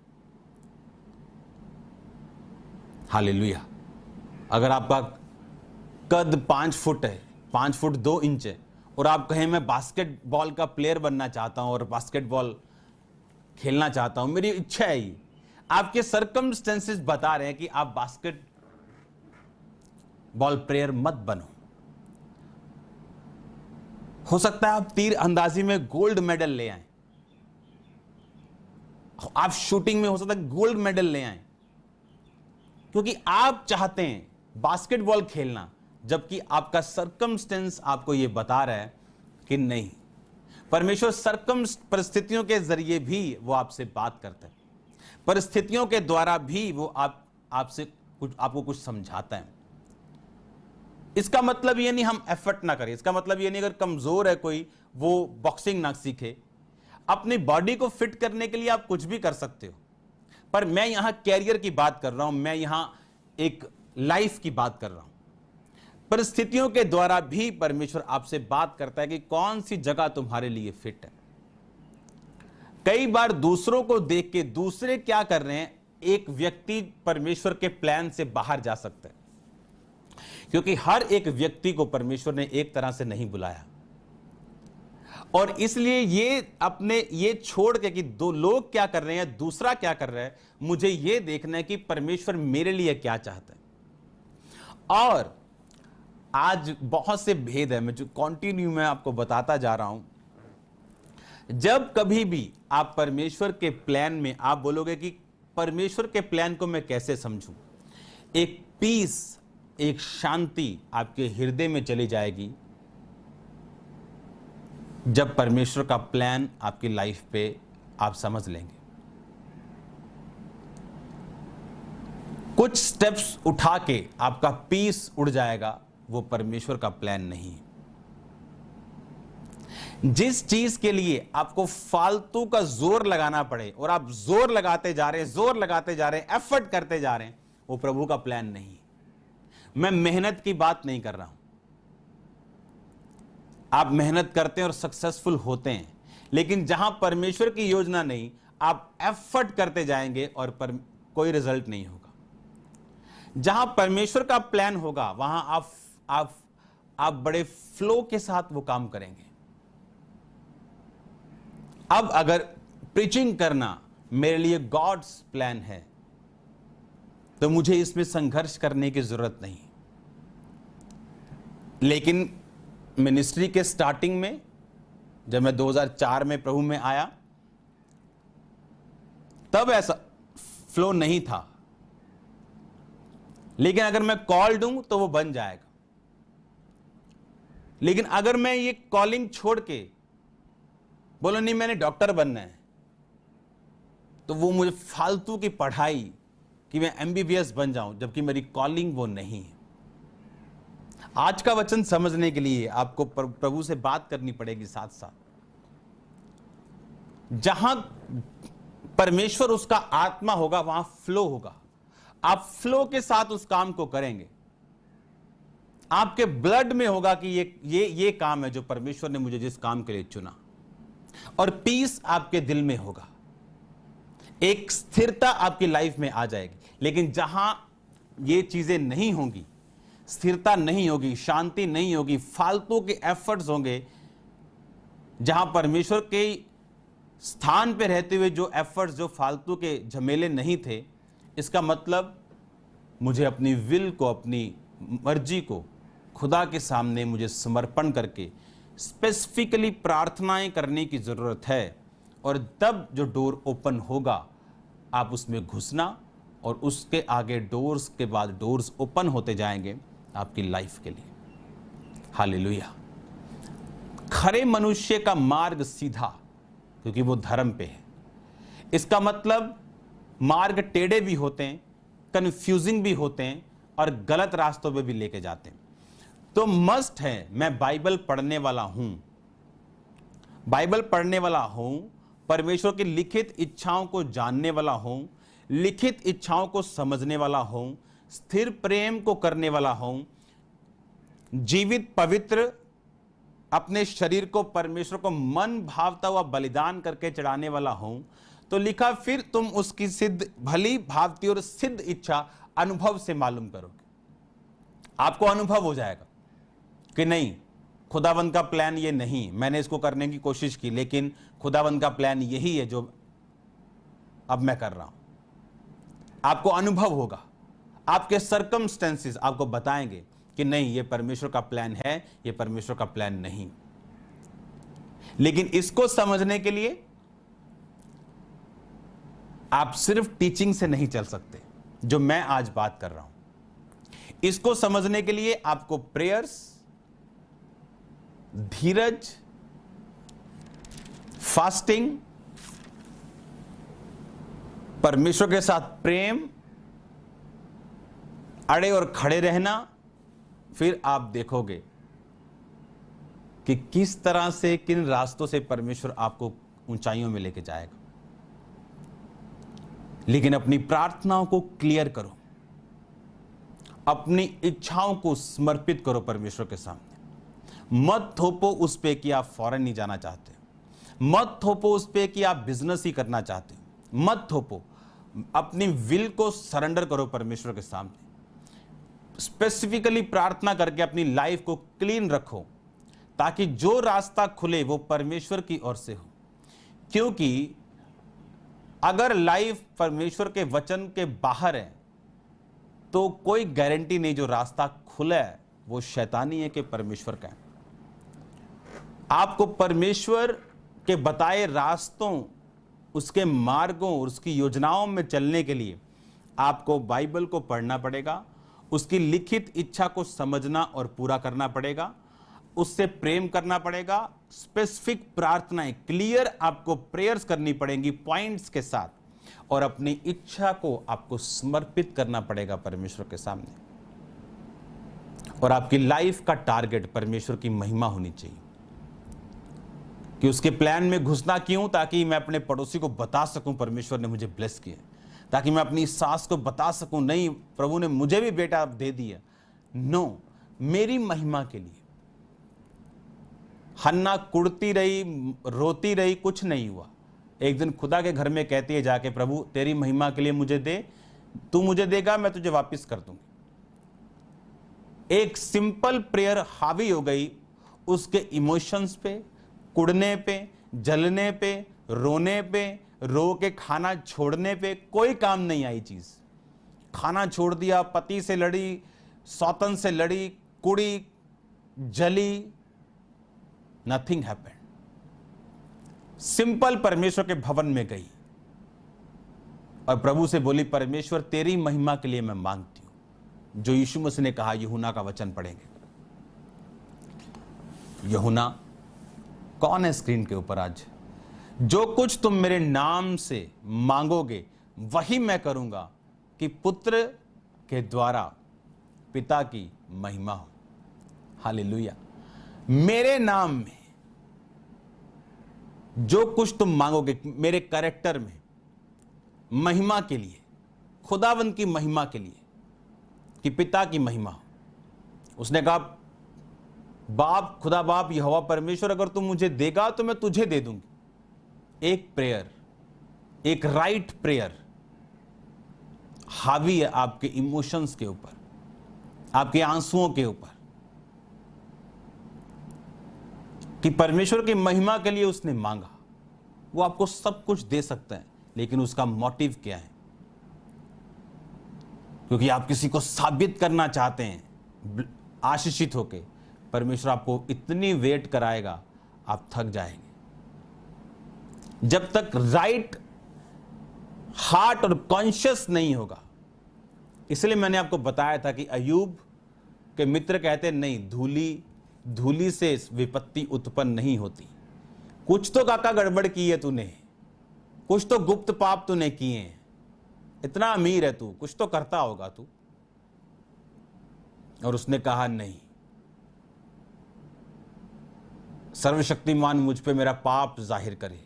हालेलुया। अगर आपका कद 5 फुट है, 5 फुट 2 इंच है, और आप कहें मैं बास्केटबॉल का प्लेयर बनना चाहता हूं और बास्केटबॉल खेलना चाहता हूं, मेरी इच्छा है ये, आपके सर्कमस्टेंसेस बता रहे हैं कि आप बास्केटबॉल प्लेयर मत बनो। हो सकता है आप तीर अंदाजी में गोल्ड मेडल ले आए, आप शूटिंग में हो सकता है गोल्ड मेडल ले आए, क्योंकि आप चाहते हैं बास्केटबॉल खेलना, जबकि आपका सर्कमस्टेंस आपको यह बता रहा है कि नहीं। परमेश्वर परिस्थितियों के जरिए भी वो आपसे बात करता है, परिस्थितियों के द्वारा भी वो आपको कुछ समझाता है। इसका मतलब ये नहीं हम एफर्ट ना करें, इसका मतलब ये नहीं अगर कमजोर है कोई वो बॉक्सिंग ना सीखे। अपनी बॉडी को फिट करने के लिए आप कुछ भी कर सकते हो, पर मैं यहां कैरियर की बात कर रहा हूं, मैं यहां एक लाइफ की बात कर रहा हूं। परिस्थितियों के द्वारा भी परमेश्वर आपसे बात करता है कि कौन सी जगह तुम्हारे लिए फिट है। कई बार दूसरों को देख के, दूसरे क्या कर रहे हैं, एक व्यक्ति परमेश्वर के प्लान से बाहर जा सकता है, क्योंकि हर एक व्यक्ति को परमेश्वर ने एक तरह से नहीं बुलाया। और इसलिए ये छोड़ के कि दो लोग क्या कर रहे हैं, दूसरा क्या कर रहा है, मुझे ये देखना है कि परमेश्वर मेरे लिए क्या चाहता है। और आज बहुत से भेद है, मैं जो कंटिन्यू में आपको बताता जा रहा हूं। जब कभी भी आप परमेश्वर के प्लान में आप बोलोगे कि परमेश्वर के प्लान को मैं कैसे समझूं, एक पीस, एक शांति आपके हृदय में चली जाएगी जब परमेश्वर का प्लान आपकी लाइफ पे आप समझ लेंगे। कुछ स्टेप्स उठा के आपका पीस उड़ जाएगा, वो परमेश्वर का प्लान नहीं है। जिस चीज के लिए आपको फालतू का जोर लगाना पड़े और आप जोर लगाते जा रहे हैं, एफर्ट करते जा रहे हैं, वो प्रभु का प्लान नहीं है। मैं मेहनत की बात नहीं कर रहा हूं। आप मेहनत करते हैं और सक्सेसफुल होते हैं, लेकिन जहां परमेश्वर की योजना नहीं, आप एफर्ट करते जाएंगे और कोई रिजल्ट नहीं होगा। जहां परमेश्वर का प्लान होगा वहां आप बड़े फ्लो के साथ वो काम करेंगे। अब अगर प्रीचिंग करना मेरे लिए गॉड्स प्लान है तो मुझे इसमें संघर्ष करने की जरूरत नहीं। लेकिन मिनिस्ट्री के स्टार्टिंग में जब मैं 2004 में प्रभु में आया, तब ऐसा फ्लो नहीं था। लेकिन अगर मैं कॉल दूं तो वो बन जाएगा। लेकिन अगर मैं ये कॉलिंग छोड़ के बोलो नहीं मैंने डॉक्टर बनना है, तो वो मुझे फालतू की पढ़ाई कि मैं एमबीबीएस बन जाऊं, जबकि मेरी कॉलिंग वो नहीं है। आज का वचन समझने के लिए आपको प्रभु से बात करनी पड़ेगी साथ साथ। जहां परमेश्वर उसका आत्मा होगा वहां फ्लो होगा। आप फ्लो के साथ उस काम को करेंगे। आपके ब्लड में होगा कि ये काम है जो परमेश्वर ने मुझे जिस काम के लिए चुना, और पीस आपके दिल में होगा। एक स्थिरता आपकी लाइफ में आ जाएगी। लेकिन जहां ये चीजें नहीं होंगी, स्थिरता नहीं होगी, शांति नहीं होगी, फालतू के एफर्ट्स होंगे, जहां परमेश्वर के स्थान पे रहते हुए जो एफर्ट्स, जो फालतू के झमेले नहीं थे, इसका मतलब मुझे अपनी विल को, अपनी मर्जी को खुदा के सामने मुझे समर्पण करके स्पेसिफिकली प्रार्थनाएं करने की जरूरत है। और तब जो डोर ओपन होगा, आप उसमें घुसना, और उसके आगे डोर्स के बाद डोर्स ओपन होते जाएंगे आपकी लाइफ के लिए। हालेलुया। खरे मनुष्य का मार्ग सीधा, क्योंकि वो धर्म पे है। इसका मतलब मार्ग टेढ़े भी होते हैं, कंफ्यूजिंग भी होते हैं, और गलत रास्तों पे भी लेके जाते हैं। तो मस्ट है, मैं बाइबल पढ़ने वाला हूं, बाइबल पढ़ने वाला हूं, परमेश्वर की लिखित इच्छाओं को जानने वाला हूं, लिखित इच्छाओं को समझने वाला हूं, स्थिर प्रेम को करने वाला हूं, जीवित पवित्र अपने शरीर को परमेश्वर को मन भावता हुआ बलिदान करके चढ़ाने वाला हूं। तो लिखा, फिर तुम उसकी सिद्ध, भली भावती और सिद्ध इच्छा अनुभव से मालूम करोगे। आपको अनुभव हो जाएगा कि नहीं, खुदावंद का प्लान ये नहीं, मैंने इसको करने की कोशिश की, लेकिन खुदावंद का प्लान यही है जो अब मैं कर रहा हूं। आपको अनुभव होगा, आपके सर्कमस्टेंसेस आपको बताएंगे कि नहीं, ये परमेश्वर का प्लान है, ये परमेश्वर का प्लान नहीं। लेकिन इसको समझने के लिए आप सिर्फ टीचिंग से नहीं चल सकते, जो मैं आज बात कर रहा हूं। इसको समझने के लिए आपको प्रेयर्स, धीरज, फास्टिंग, परमेश्वर के साथ प्रेम, अड़े और खड़े रहना, फिर आप देखोगे कि किस तरह से, किन रास्तों से परमेश्वर आपको ऊंचाइयों में लेके जाएगा। लेकिन अपनी प्रार्थनाओं को क्लियर करो, अपनी इच्छाओं को समर्पित करो परमेश्वर के सामने। मत थोपो उस पे कि आप फॉरेन नहीं जाना चाहते, मत थोपो उस पे कि आप बिजनेस ही करना चाहते हो, मत थोपो। अपनी विल को सरेंडर करो परमेश्वर के सामने। स्पेसिफिकली प्रार्थना करके अपनी लाइफ को क्लीन रखो, ताकि जो रास्ता खुले वो परमेश्वर की ओर से हो। क्योंकि अगर लाइफ परमेश्वर के वचन के बाहर है, तो कोई गारंटी नहीं जो रास्ता खुला है वो शैतानी है कि परमेश्वर का है। आपको परमेश्वर के बताए रास्तों, उसके मार्गों और उसकी योजनाओं में चलने के लिए आपको बाइबल को पढ़ना पड़ेगा, उसकी लिखित इच्छा को समझना और पूरा करना पड़ेगा, उससे प्रेम करना पड़ेगा, स्पेसिफिक प्रार्थनाएं, क्लियर आपको प्रेयर्स करनी पड़ेंगी पॉइंट्स के साथ, और अपनी इच्छा को आपको समर्पित करना पड़ेगा परमेश्वर के सामने। और आपकी लाइफ का टारगेट परमेश्वर की महिमा होनी चाहिए। कि उसके प्लान में घुसना क्यों? ताकि मैं अपने पड़ोसी को बता सकूं परमेश्वर ने मुझे ब्लेस किया, ताकि मैं अपनी सास को बता सकूं नहीं प्रभु ने मुझे भी बेटा दे दिया। नो, मेरी महिमा के लिए। हन्ना कुड़ती रही, रोती रही, कुछ नहीं हुआ। एक दिन खुदा के घर में कहती है जाके, प्रभु तेरी महिमा के लिए मुझे दे, तू मुझे देगा मैं तुझे वापस कर दूंगी। एक सिंपल प्रेयर हावी हो गई उसके इमोशंस पे, कुड़ने पे, जलने पे, रोने पे, रो के खाना छोड़ने पे। कोई काम नहीं आई चीज। खाना छोड़ दिया, पति से लड़ी, सौतन से लड़ी, कुड़ी, जली, नथिंग हैपेंड। सिंपल परमेश्वर के भवन में गई और प्रभु से बोली, परमेश्वर तेरी महिमा के लिए मैं मांगती हूं, जो यीशु मसीह ने कहा। यूहन्ना का वचन पढ़ेंगे। यूहन्ना कौन है स्क्रीन के ऊपर आज? जो कुछ तुम मेरे नाम से मांगोगे वही मैं करूंगा कि पुत्र के द्वारा पिता की महिमा हो। हालेलुया। मेरे नाम में जो कुछ तुम मांगोगे मेरे कैरेक्टर में, महिमा के लिए, खुदावंद की महिमा के लिए, कि पिता की महिमा हो। उसने कहा, बाप, खुदा बाप, यहोवा परमेश्वर, अगर तुम मुझे देगा तो मैं तुझे दे दूंगी। एक प्रेयर, एक राइट प्रेयर हावी है आपके इमोशंस के ऊपर, आपके आंसुओं के ऊपर, कि परमेश्वर की महिमा के लिए उसने मांगा। वो आपको सब कुछ दे सकता है, लेकिन उसका मोटिव क्या है? क्योंकि आप किसी को साबित करना चाहते हैं आशीषित होके, परमेश्वर आपको इतनी वेट कराएगा आप थक जाएंगे। जब तक राइट हार्ट और कॉन्शियस नहीं होगा। इसलिए मैंने आपको बताया था कि अय्यूब के मित्र कहते नहीं, धूली से विपत्ति उत्पन्न नहीं होती। कुछ तो काका गड़बड़ की है तूने, कुछ तो गुप्त पाप तूने किए हैं, इतना अमीर है तू, कुछ तो करता होगा तू। और उसने कहा नहीं, सर्वशक्तिमान मुझ पे मेरा पाप जाहिर करे,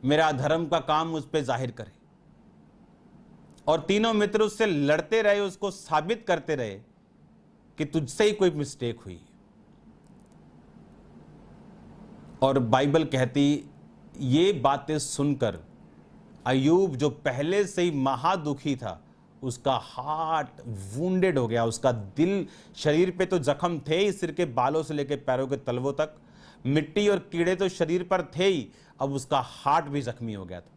मेरा अधर्म का काम मुझ पे जाहिर करे। और तीनों मित्र उससे लड़ते रहे, उसको साबित करते रहे कि तुझसे ही कोई मिस्टेक हुई। और बाइबल कहती, ये बातें सुनकर अय्यूब जो पहले से ही महादुखी था, उसका हार्ट वुंडेड हो गया। उसका दिल, शरीर पे तो जख्म थे ही, सिर के बालों से लेकर पैरों के तलवों तक मिट्टी और कीड़े तो शरीर पर थे ही, अब उसका हार्ट भी जख्मी हो गया था।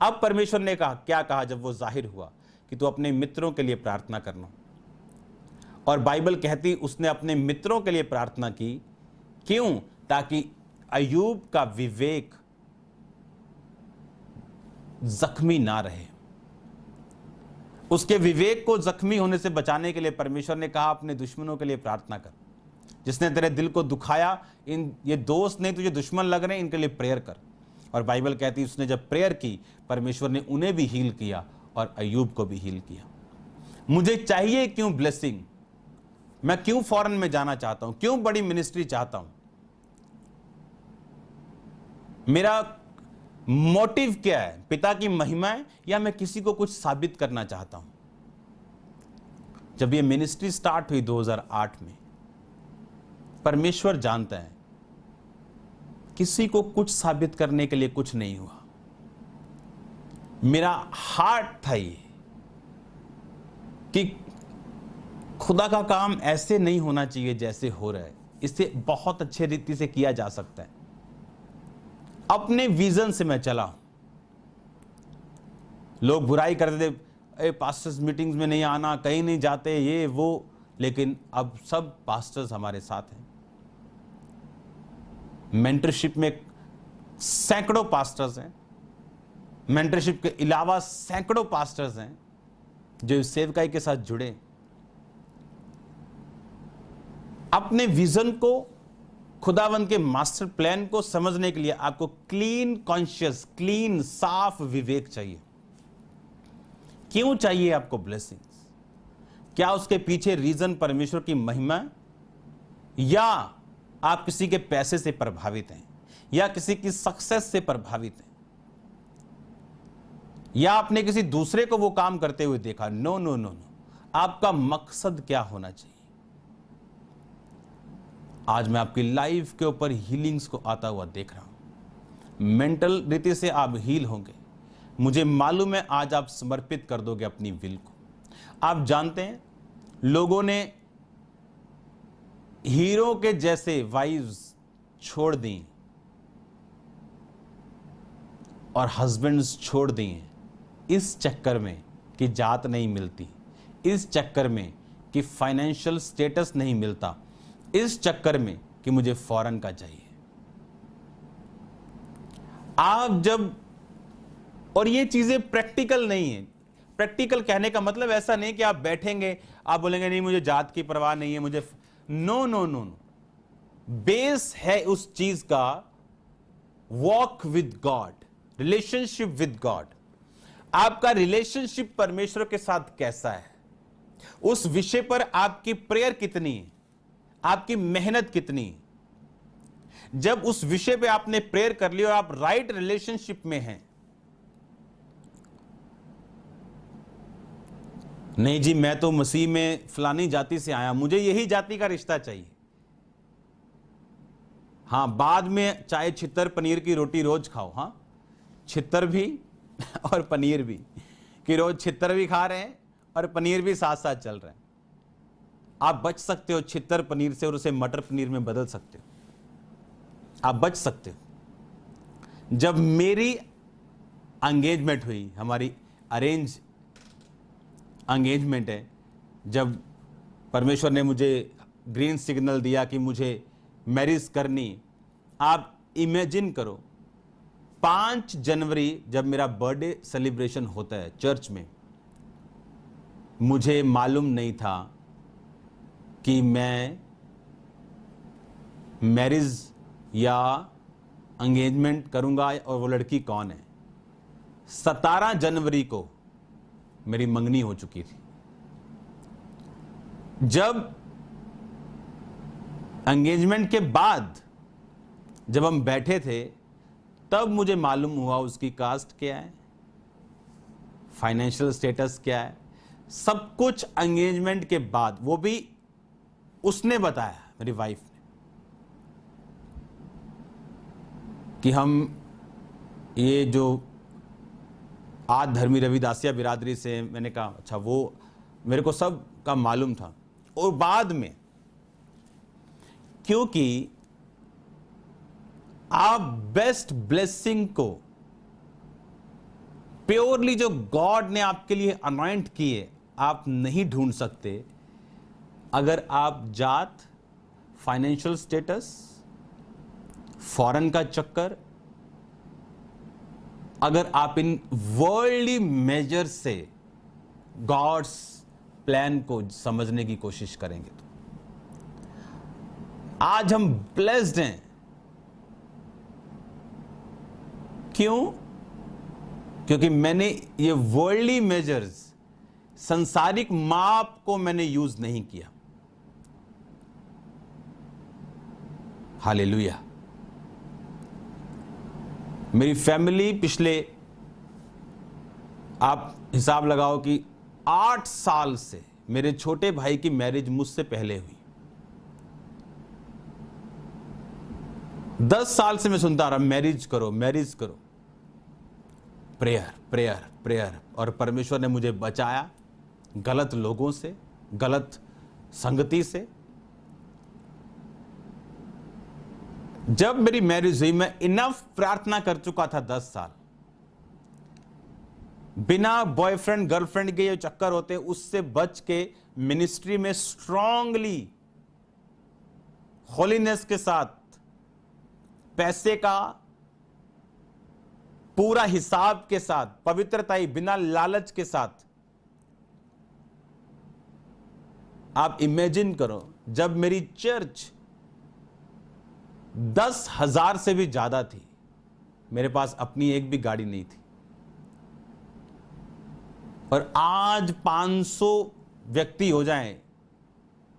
अब परमेश्वर ने कहा, क्या कहा जब वो जाहिर हुआ, कि तू अपने मित्रों के लिए प्रार्थना करना। और बाइबल कहती उसने अपने मित्रों के लिए प्रार्थना की। क्यों? ताकि अय्यूब का विवेक जख्मी ना रहे। उसके विवेक को जख्मी होने से बचाने के लिए परमेश्वर ने कहा, अपने दुश्मनों के लिए प्रार्थना कर। जिसने तेरे दिल को दुखाया, ये दोस्त नहीं तुझे दुश्मन लग रहे हैं, इनके लिए प्रेयर कर। और बाइबल कहती है उसने जब प्रेयर की, परमेश्वर ने उन्हें भी हील किया और अय्यूब को भी हील किया। मुझे चाहिए क्यों ब्लेसिंग? मैं क्यों फॉरेन में जाना चाहता हूं? क्यों बड़ी मिनिस्ट्री चाहता हूं? मेरा मोटिव क्या है? पिता की महिमा है या मैं किसी को कुछ साबित करना चाहता हूं? जब ये मिनिस्ट्री स्टार्ट हुई 2008 में, परमेश्वर जानता है किसी को कुछ साबित करने के लिए कुछ नहीं हुआ। मेरा हार्ट था ये कि खुदा का काम ऐसे नहीं होना चाहिए जैसे हो रहा है, इसे बहुत अच्छे रीति से किया जा सकता है। अपने विजन से मैं चला हूं। लोग बुराई करते थे, पास्टर्स मीटिंग्स में नहीं आना, कहीं नहीं जाते, ये वो, लेकिन अब सब पास्टर्स हमारे साथ हैं। मेंटरशिप में सैकड़ों पास्टर्स हैं, मेंटरशिप के अलावा सैकड़ों पास्टर्स हैं जो इस सेवकाई के साथ जुड़े। अपने विजन को, खुदावंद के मास्टर प्लान को समझने के लिए आपको क्लीन कॉन्शियस, क्लीन साफ विवेक चाहिए। क्यों चाहिए आपको ब्लेसिंग्स? क्या उसके पीछे रीजन परमेश्वर की महिमा है, या आप किसी के पैसे से प्रभावित हैं, या किसी की सक्सेस से प्रभावित हैं, या आपने किसी दूसरे को वो काम करते हुए देखा? नो नो नो नो, आपका मकसद क्या होना चाहिए? आज मैं आपकी लाइफ के ऊपर हीलिंग्स को आता हुआ देख रहा हूं। मेंटल रीति से आप हील होंगे, मुझे मालूम है। आज आप समर्पित कर दोगे अपनी विल को। आप जानते हैं, लोगों ने हीरो के जैसे वाइव्स छोड़ दी और हस्बैंड्स छोड़ दिए, इस चक्कर में कि जात नहीं मिलती, इस चक्कर में कि फाइनेंशियल स्टेटस नहीं मिलता, इस चक्कर में कि मुझे फॉरेन का चाहिए। आप जब, और ये चीजें प्रैक्टिकल नहीं है। प्रैक्टिकल कहने का मतलब ऐसा नहीं कि आप बैठेंगे, आप बोलेंगे नहीं मुझे जात की परवाह नहीं है, मुझे no no no no. Base है उस चीज का walk with God, relationship with God. आपका रिलेशनशिप परमेश्वर के साथ कैसा है, उस विषय पर आपकी प्रेयर कितनी है, आपकी मेहनत कितनी है। जब उस विषय पे आपने प्रेयर कर ली और आप राइट रिलेशनशिप में हैं, नहीं जी मैं तो मसीह में फलानी जाति से आया, मुझे यही जाति का रिश्ता चाहिए। हां, बाद में चाहे छितर पनीर की रोटी रोज खाओ, हां छितर भी और पनीर भी, कि रोज छितर भी खा रहे हैं और पनीर भी साथ साथ चल रहे हैं। आप बच सकते हो छितर पनीर से और उसे मटर पनीर में बदल सकते हो, आप बच सकते हो। जब मेरी एंगेजमेंट हुई, हमारी अरेंज एंगेजमेंट है, जब परमेश्वर ने मुझे ग्रीन सिग्नल दिया कि मुझे मैरिज करनी, आप इमेजिन करो 5 जनवरी जब मेरा बर्थडे सेलिब्रेशन होता है चर्च में, मुझे मालूम नहीं था कि मैं मैरिज या एंगेजमेंट करूंगा और वो लड़की कौन है। 17 जनवरी को मेरी मंगनी हो चुकी थी। जब एंगेजमेंट के बाद जब हम बैठे थे, तब मुझे मालूम हुआ उसकी कास्ट क्या है, फाइनेंशियल स्टेटस क्या है, सब कुछ एंगेजमेंट के बाद। वो भी उसने बताया, मेरी वाइफ ने, कि हम ये जो आज धर्मी रविदासिया बिरादरी से, मैंने कहा अच्छा, वो मेरे को सब का मालूम था। और बाद में क्योंकि आप बेस्ट ब्लेसिंग को प्योरली जो गॉड ने आपके लिए अनॉइंट किए, आप नहीं ढूंढ सकते अगर आप जात, फाइनेंशियल स्टेटस, फॉरेन का चक्कर, अगर आप इन वर्ल्डली मेजर से गॉड्स प्लान को समझने की कोशिश करेंगे तो। आज हम ब्लेस्ड हैं, क्यों? क्योंकि मैंने ये वर्ल्डली मेजर्स, संसारिक माप को मैंने यूज नहीं किया। हालेलुया। मेरी फैमिली पिछले, आप हिसाब लगाओ कि 8 साल से मेरे छोटे भाई की मैरिज मुझसे पहले हुई। 10 साल से मैं सुनता रहा मैरिज करो, मैरिज करो, प्रेयर प्रेयर प्रेयर। और परमेश्वर ने मुझे बचाया गलत लोगों से, गलत संगति से। जब मेरी मैरिज हुई, मैं इनफ प्रार्थना कर चुका था 10 साल। बिना बॉयफ्रेंड गर्लफ्रेंड के ये चक्कर होते, उससे बच के मिनिस्ट्री में स्ट्रांगली, होलीनेस के साथ, पैसे का पूरा हिसाब के साथ, पवित्रता ही, बिना लालच के साथ। आप इमेजिन करो, जब मेरी चर्च 10,000 से भी ज्यादा थी, मेरे पास अपनी एक भी गाड़ी नहीं थी, और आज 500 व्यक्ति हो जाएं,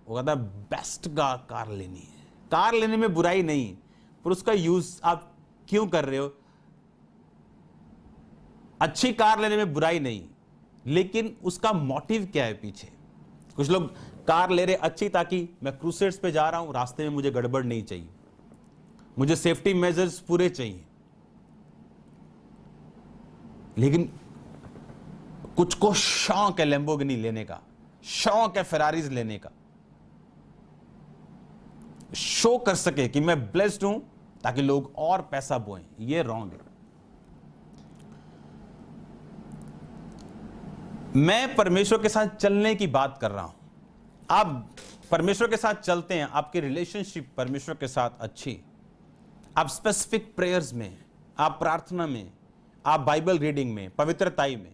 वो कहता है बेस्ट का कार लेनी है। कार लेने में बुराई नहीं, पर उसका यूज आप क्यों कर रहे हो? अच्छी कार लेने में बुराई नहीं, लेकिन उसका मोटिव क्या है पीछे? कुछ लोग कार ले रहे अच्छी, ताकि मैं क्रूसेड्स पे जा रहा हूं, रास्ते में मुझे गड़बड़ नहीं चाहिए, मुझे सेफ्टी मेजर्स पूरे चाहिए। लेकिन कुछ को शौक है लैम्बोर्गिनी लेने का, शौक है फेरारीज लेने का, शो कर सके कि मैं ब्लेस्ड हूं, ताकि लोग और पैसा बोएं। ये रॉन्ग है। मैं परमेश्वर के साथ चलने की बात कर रहा हूं। आप परमेश्वर के साथ चलते हैं, आपकी रिलेशनशिप परमेश्वर के साथ अच्छी, आप स्पेसिफिक प्रेयर्स में, आप प्रार्थना में, आप बाइबल रीडिंग में, पवित्रताई में,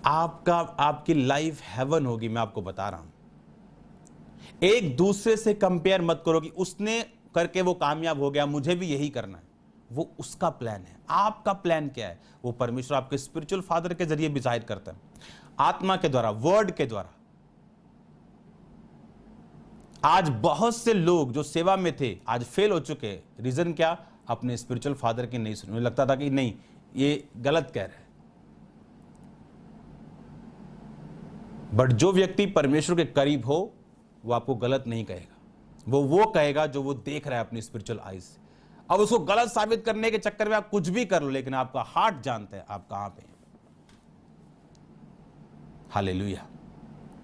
आपकी लाइफ हेवन होगी। मैं आपको बता रहा हूं, एक दूसरे से कंपेयर मत करो कि उसने करके वो कामयाब हो गया, मुझे भी यही करना है। वो उसका प्लान है, आपका प्लान क्या है? वो परमेश्वर आपके स्पिरिचुअल फादर के जरिए डिसाइड करता है, आत्मा के द्वारा, वर्ड के द्वारा। आज बहुत से लोग जो सेवा में थे आज फेल हो चुके हैं। रीजन क्या? अपने स्पिरिचुअल फादर की नहीं सुनी। मुझे लगता था कि नहीं, ये गलत कह रहे हैं। बट जो व्यक्ति परमेश्वर के करीब हो वो आपको गलत नहीं कहेगा, वो कहेगा जो वो देख रहा है अपनी स्पिरिचुअल आईज से। अब उसको गलत साबित करने के चक्कर में आप कुछ भी कर लो, लेकिन आपका हार्ट जानता है आप कहां पे हैं। हालेलुया।